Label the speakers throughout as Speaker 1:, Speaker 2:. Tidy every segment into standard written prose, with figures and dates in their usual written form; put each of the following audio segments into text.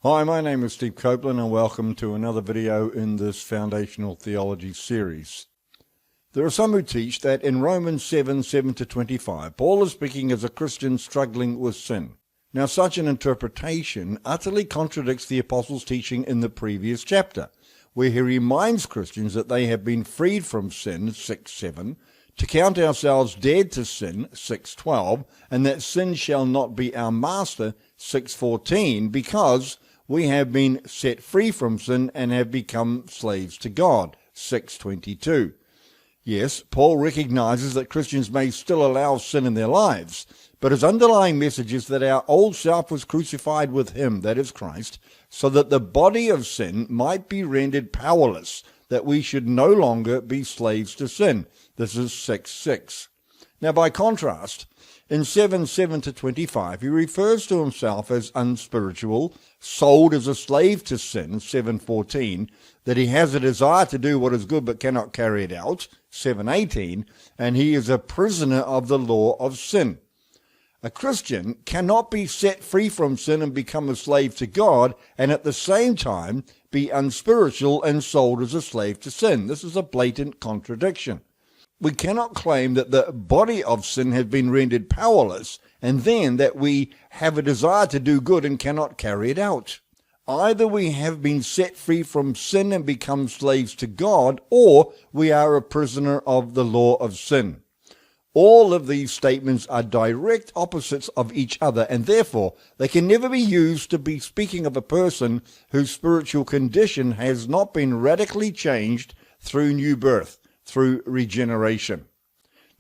Speaker 1: Hi, my name is Steve Copeland and welcome to another video in this Foundational Theology series. There are some who teach that in Romans 7:7-25, Paul is speaking as a Christian struggling with sin. Now, such an interpretation utterly contradicts the Apostle's teaching in the previous chapter, where he reminds Christians that they have been freed from sin, 6:7, to count ourselves dead to sin, 6:12, and that sin shall not be our master, 6:14, because we have been set free from sin and have become slaves to God, 6:22. Yes, Paul recognizes that Christians may still allow sin in their lives, but his underlying message is that our old self was crucified with him, that is Christ, so that the body of sin might be rendered powerless, that we should no longer be slaves to sin. This is 6:6. Now, by contrast, in 7:7-25, he refers to himself as unspiritual, sold as a slave to sin, 7:14, that he has a desire to do what is good but cannot carry it out, 7:18, and he is a prisoner of the law of sin. A Christian cannot be set free from sin and become a slave to God, and at the same time be unspiritual and sold as a slave to sin. This is a blatant contradiction. We cannot claim that the body of sin has been rendered powerless, and then that we have a desire to do good and cannot carry it out. Either we have been set free from sin and become slaves to God, or we are a prisoner of the law of sin. All of these statements are direct opposites of each other, and therefore they can never be used to be speaking of a person whose spiritual condition has not been radically changed through new birth, through regeneration.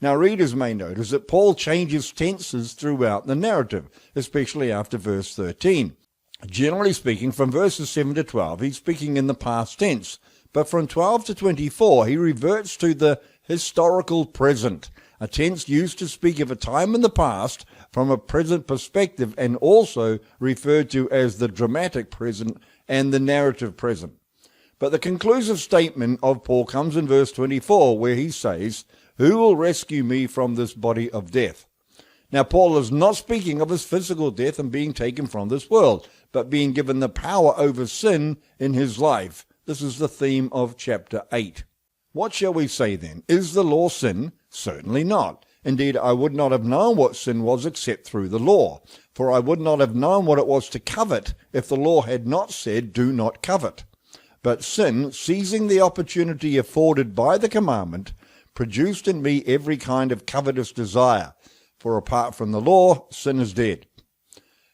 Speaker 1: Now, readers may notice that Paul changes tenses throughout the narrative, especially after verse 13. Generally speaking, from verses 7-12, he's speaking in the past tense, but from 12-24, he reverts to the historical present, a tense used to speak of a time in the past from a present perspective, and also referred to as the dramatic present and the narrative present. But the conclusive statement of Paul comes in verse 24, where he says, "Who will rescue me from this body of death?" Now, Paul is not speaking of his physical death and being taken from this world, but being given the power over sin in his life. This is the theme of chapter 8. What shall we say then? Is the law sin? Certainly not. Indeed, I would not have known what sin was except through the law. For I would not have known what it was to covet if the law had not said, "Do not covet." But sin, seizing the opportunity afforded by the commandment, produced in me every kind of covetous desire. For apart from the law, sin is dead.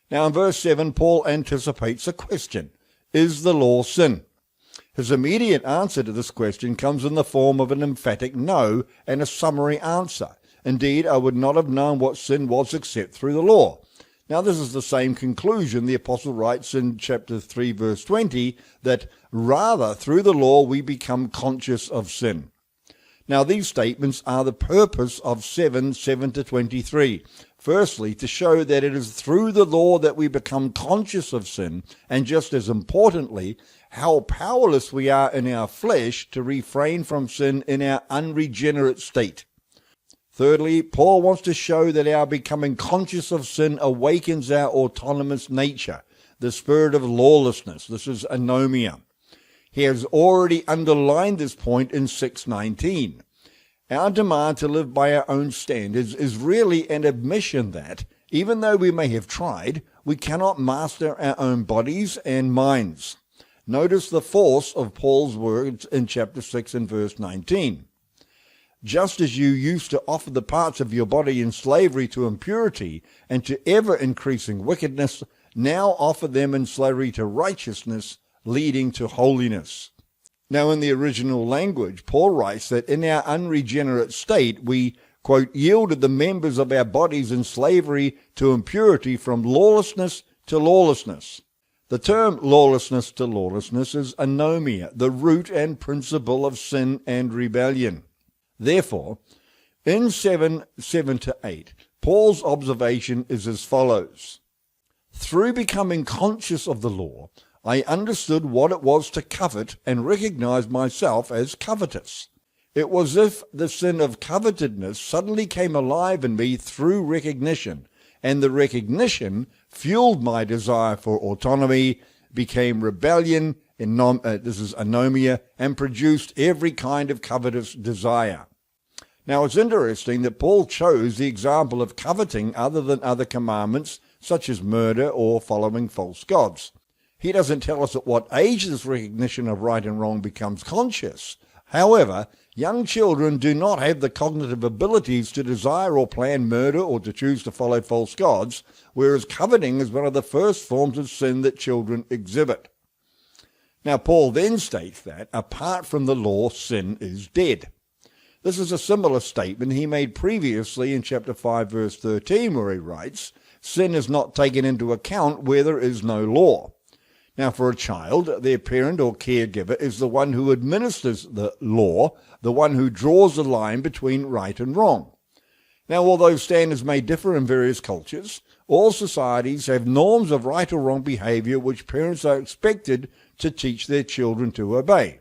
Speaker 1: Now in verse 7, Paul anticipates a question. Is the law sin? His immediate answer to this question comes in the form of an emphatic no and a summary answer. Indeed, I would not have known what sin was except through the law. Now, this is the same conclusion the apostle writes in chapter 3, verse 20, that rather through the law we become conscious of sin. Now, these statements are the purpose of 7:7-23. Firstly, to show that it is through the law that we become conscious of sin, and just as importantly, how powerless we are in our flesh to refrain from sin in our unregenerate state. Thirdly, Paul wants to show that our becoming conscious of sin awakens our autonomous nature, the spirit of lawlessness. This is anomia. He has already underlined this point in 6:19. Our demand to live by our own standards is really an admission that, even though we may have tried, we cannot master our own bodies and minds. Notice the force of Paul's words in chapter 6 and verse 19. Just as you used to offer the parts of your body in slavery to impurity and to ever-increasing wickedness, now offer them in slavery to righteousness, leading to holiness. Now, in the original language, Paul writes that in our unregenerate state, we, quote, yielded the members of our bodies in slavery to impurity from lawlessness to lawlessness. The term lawlessness to lawlessness is anomia, the root and principle of sin and rebellion. Therefore, in 7:7-8, Paul's observation is as follows. Through becoming conscious of the law, I understood what it was to covet and recognized myself as covetous. It was as if the sin of covetousness suddenly came alive in me through recognition, and the recognition fueled my desire for autonomy became rebellion, this is anomia, and produced every kind of covetous desire. Now it's interesting that Paul chose the example of coveting other than other commandments, such as murder or following false gods. He doesn't tell us at what age this recognition of right and wrong becomes conscious. However, young children do not have the cognitive abilities to desire or plan murder or to choose to follow false gods, whereas coveting is one of the first forms of sin that children exhibit. Now, Paul then states that, apart from the law, sin is dead. This is a similar statement he made previously in chapter 5, verse 13, where he writes, "Sin is not taken into account where there is no law." Now, for a child, their parent or caregiver is the one who administers the law, the one who draws the line between right and wrong. Now, although standards may differ in various cultures, all societies have norms of right or wrong behavior which parents are expected to teach their children to obey.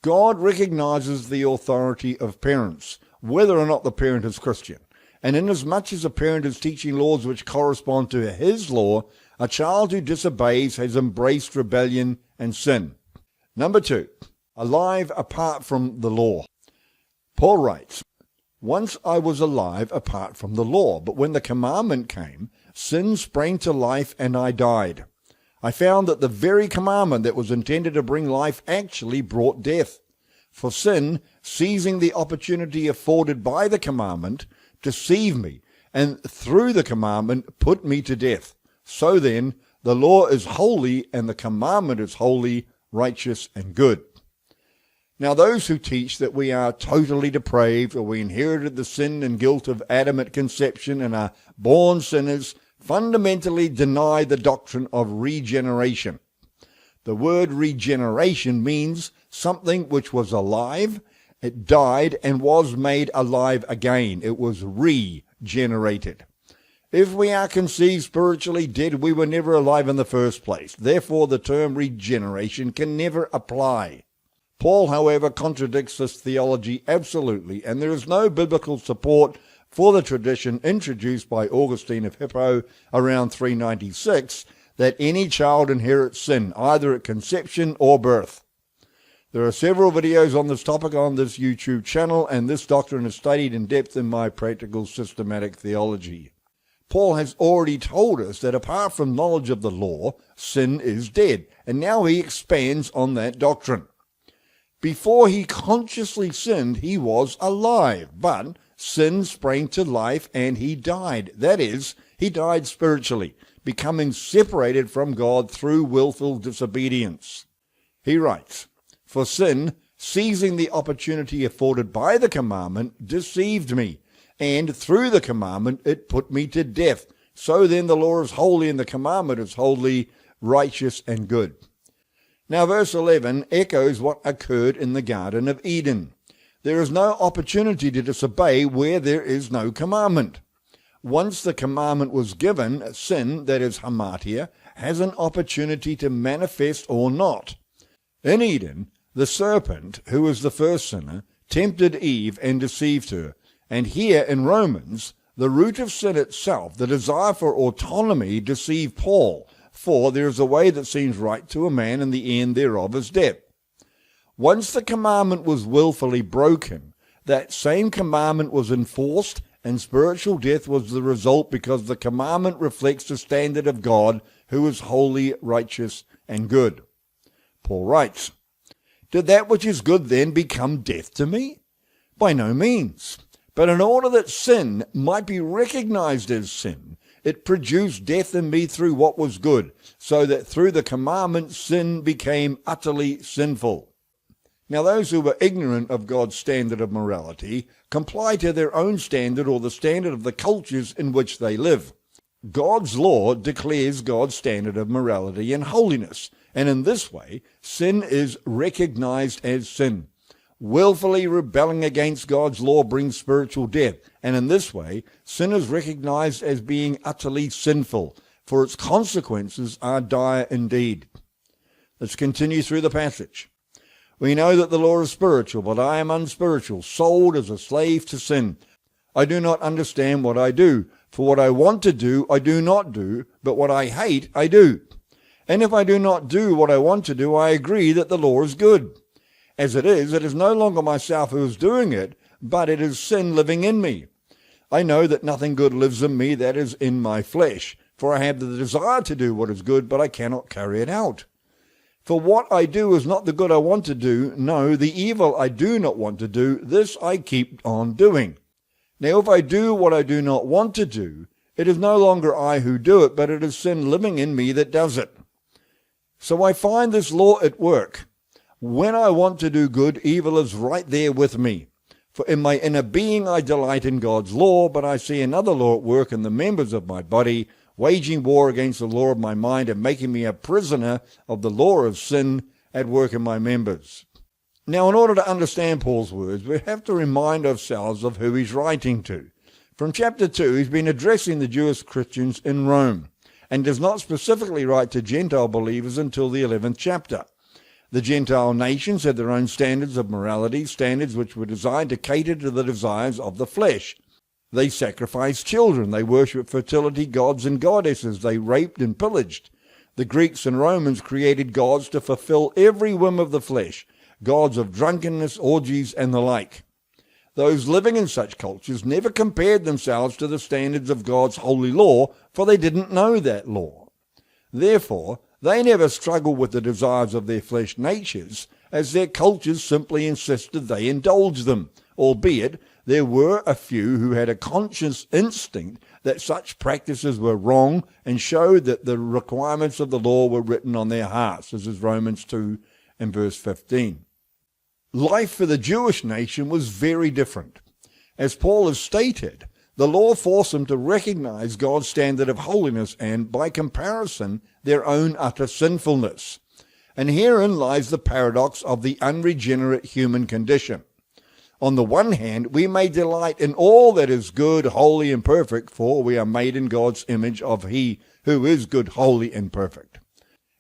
Speaker 1: God recognizes the authority of parents, whether or not the parent is Christian. And inasmuch as a parent is teaching laws which correspond to his law, a child who disobeys has embraced rebellion and sin. Number 2, alive apart from the law. Paul writes, "Once I was alive apart from the law, but when the commandment came, sin sprang to life and I died. I found that the very commandment that was intended to bring life actually brought death. For sin, seizing the opportunity afforded by the commandment, deceived me, and through the commandment put me to death. So then, the law is holy, and the commandment is holy, righteous, and good." Now, those who teach that we are totally depraved, or we inherited the sin and guilt of Adam at conception and are born sinners, fundamentally deny the doctrine of regeneration. The word regeneration means something which was alive, it died, and was made alive again. It was regenerated. If we are conceived spiritually dead, we were never alive in the first place. Therefore, the term regeneration can never apply. Paul, however, contradicts this theology absolutely, and there is no biblical support for the tradition introduced by Augustine of Hippo around 396 that any child inherits sin, either at conception or birth. There are several videos on this topic on this YouTube channel, and this doctrine is studied in depth in my Practical Systematic Theology. Paul has already told us that apart from knowledge of the law, sin is dead, and now he expands on that doctrine. Before he consciously sinned, he was alive, but sin sprang to life and he died. That is, he died spiritually, becoming separated from God through willful disobedience. He writes, "For sin, seizing the opportunity afforded by the commandment, deceived me, and through the commandment it put me to death. So then the law is holy and the commandment is holy, righteous, and good." Now verse 11 echoes what occurred in the Garden of Eden. There is no opportunity to disobey where there is no commandment. Once the commandment was given, sin, that is hamartia, has an opportunity to manifest or not. In Eden, the serpent, who was the first sinner, tempted Eve and deceived her. And here in Romans, the root of sin itself, the desire for autonomy, deceived Paul. For there is a way that seems right to a man, and the end thereof is death. Once the commandment was willfully broken, that same commandment was enforced, and spiritual death was the result, because the commandment reflects the standard of God, who is holy, righteous, and good. Paul writes, "Did that which is good then become death to me? By no means. But in order that sin might be recognized as sin, it produced death in me through what was good, so that through the commandment sin became utterly sinful." Now those who were ignorant of God's standard of morality comply to their own standard, or the standard of the cultures in which they live. God's law declares God's standard of morality and holiness, and in this way sin is recognized as sin. Willfully rebelling against God's law brings spiritual death, and in this way, sin is recognized as being utterly sinful, for its consequences are dire indeed. Let's continue through the passage. "We know that the law is spiritual, but I am unspiritual, sold as a slave to sin. I do not understand what I do, for what I want to do I do not do, but what I hate I do. And if I do not do what I want to do, I agree that the law is good. As it is no longer myself who is doing it, but it is sin living in me. I know that nothing good lives in me, that is, in my flesh. For I have the desire to do what is good, but I cannot carry it out. For what I do is not the good I want to do. No, the evil I do not want to do, this I keep on doing. Now if I do what I do not want to do, it is no longer I who do it, but it is sin living in me that does it. So I find this law at work. When I want to do good, evil is right there with me. For in my inner being I delight in God's law, but I see another law at work in the members of my body, waging war against the law of my mind and making me a prisoner of the law of sin at work in my members. Now, in order to understand Paul's words, we have to remind ourselves of who he's writing to. From chapter 2, he's been addressing the Jewish Christians in Rome, and does not specifically write to Gentile believers until the 11th chapter. The Gentile nations had their own standards of morality, standards which were designed to cater to the desires of the flesh. They sacrificed children, they worshipped fertility gods and goddesses, they raped and pillaged. The Greeks and Romans created gods to fulfill every whim of the flesh, gods of drunkenness, orgies, and the like. Those living in such cultures never compared themselves to the standards of God's holy law, for they didn't know that law. Therefore, they never struggled with the desires of their flesh natures, as their cultures simply insisted they indulge them, albeit there were a few who had a conscious instinct that such practices were wrong and showed that the requirements of the law were written on their hearts, as is Romans 2 and verse 15. Life for the Jewish nation was very different. As Paul has stated, the law forced them to recognize God's standard of holiness and, by comparison, their own utter sinfulness. And herein lies the paradox of the unregenerate human condition. On the one hand, we may delight in all that is good, holy, and perfect, for we are made in God's image of He who is good, holy, and perfect.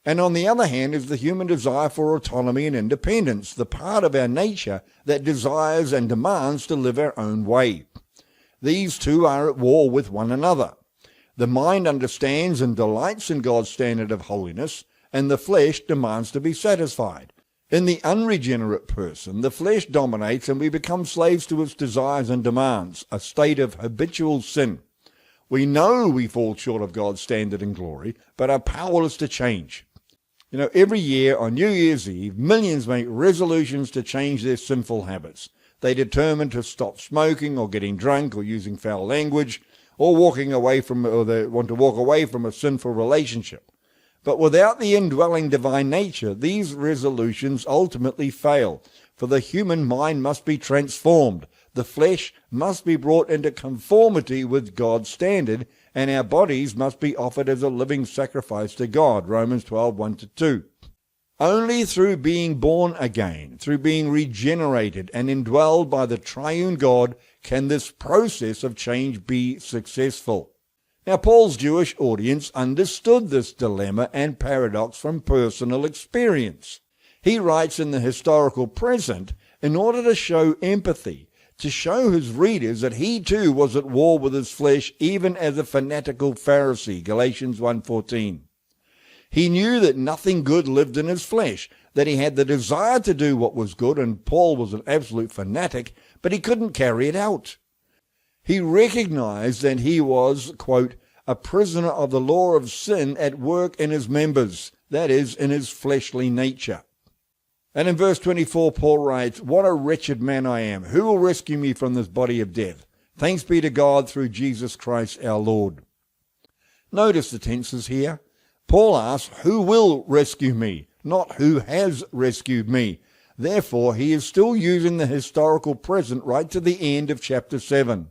Speaker 1: And on the other hand is the human desire for autonomy and independence, the part of our nature that desires and demands to live our own way. These two are at war with one another. The mind understands and delights in God's standard of holiness, and the flesh demands to be satisfied. In the unregenerate person, the flesh dominates and we become slaves to its desires and demands, a state of habitual sin. We know we fall short of God's standard and glory, but are powerless to change. Every year on New Year's Eve, millions make resolutions to change their sinful habits. They determine to stop smoking or getting drunk or using foul language or they want to walk away from a sinful relationship. But without the indwelling divine nature, these resolutions ultimately fail, for the human mind must be transformed. The flesh must be brought into conformity with God's standard, and our bodies must be offered as a living sacrifice to God, Romans 12, 1-2. Only through being born again, through being regenerated and indwelled by the triune God, can this process of change be successful. Now, Paul's Jewish audience understood this dilemma and paradox from personal experience. He writes in the historical present in order to show empathy, to show his readers that he too was at war with his flesh, even as a fanatical Pharisee, Galatians 1:14. He knew that nothing good lived in his flesh, that he had the desire to do what was good, and Paul was an absolute fanatic, but he couldn't carry it out. He recognized that he was, quote, a prisoner of the law of sin at work in his members, that is, in his fleshly nature. And in verse 24, Paul writes, "What a wretched man I am! Who will rescue me from this body of death? Thanks be to God through Jesus Christ our Lord." Notice the tenses here. Paul asks, who will rescue me, not who has rescued me. Therefore, he is still using the historical present right to the end of chapter 7.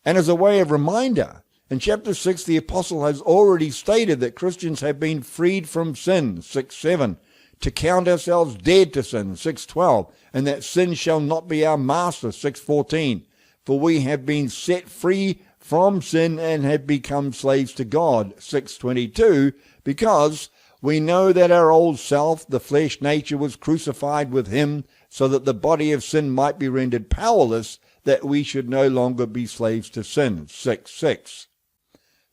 Speaker 1: And as a way of reminder, in chapter 6, the apostle has already stated that Christians have been freed from sin, 6:7, to count ourselves dead to sin, 6:12, and that sin shall not be our master, 6:14, for we have been set free from sin and have become slaves to God, 6:22, because we know that our old self, the flesh nature, was crucified with him, so that the body of sin might be rendered powerless, that we should no longer be slaves to sin, 6:6.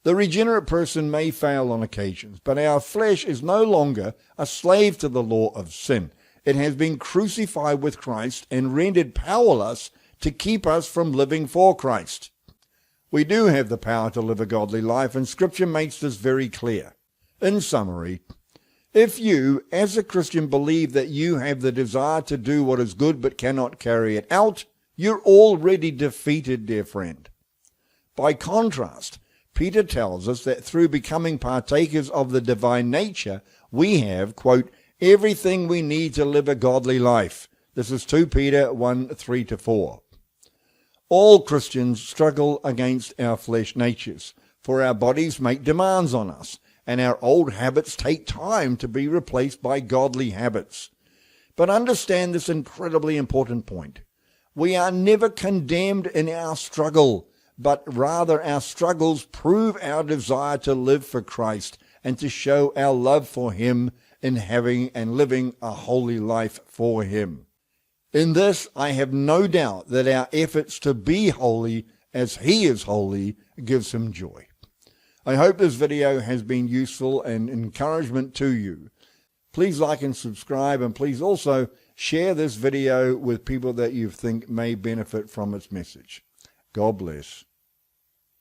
Speaker 1: The regenerate person may fail on occasions, but our flesh is no longer a slave to the law of sin. It has been crucified with Christ and rendered powerless to keep us from living for Christ. We do have the power to live a godly life, and Scripture makes this very clear. In summary, if you, as a Christian, believe that you have the desire to do what is good but cannot carry it out, you're already defeated, dear friend. By contrast, Peter tells us that through becoming partakers of the divine nature, we have, quote, everything we need to live a godly life. This is 2 Peter 1:3-4. All Christians struggle against our flesh natures, for our bodies make demands on us, and our old habits take time to be replaced by godly habits. But understand this incredibly important point. We are never condemned in our struggle, but rather our struggles prove our desire to live for Christ and to show our love for Him in having and living a holy life for Him. In this, I have no doubt that our efforts to be holy as He is holy gives Him joy. I hope this video has been useful and encouragement to you. Please like and subscribe, and please also share this video with people that you think may benefit from its message. God bless.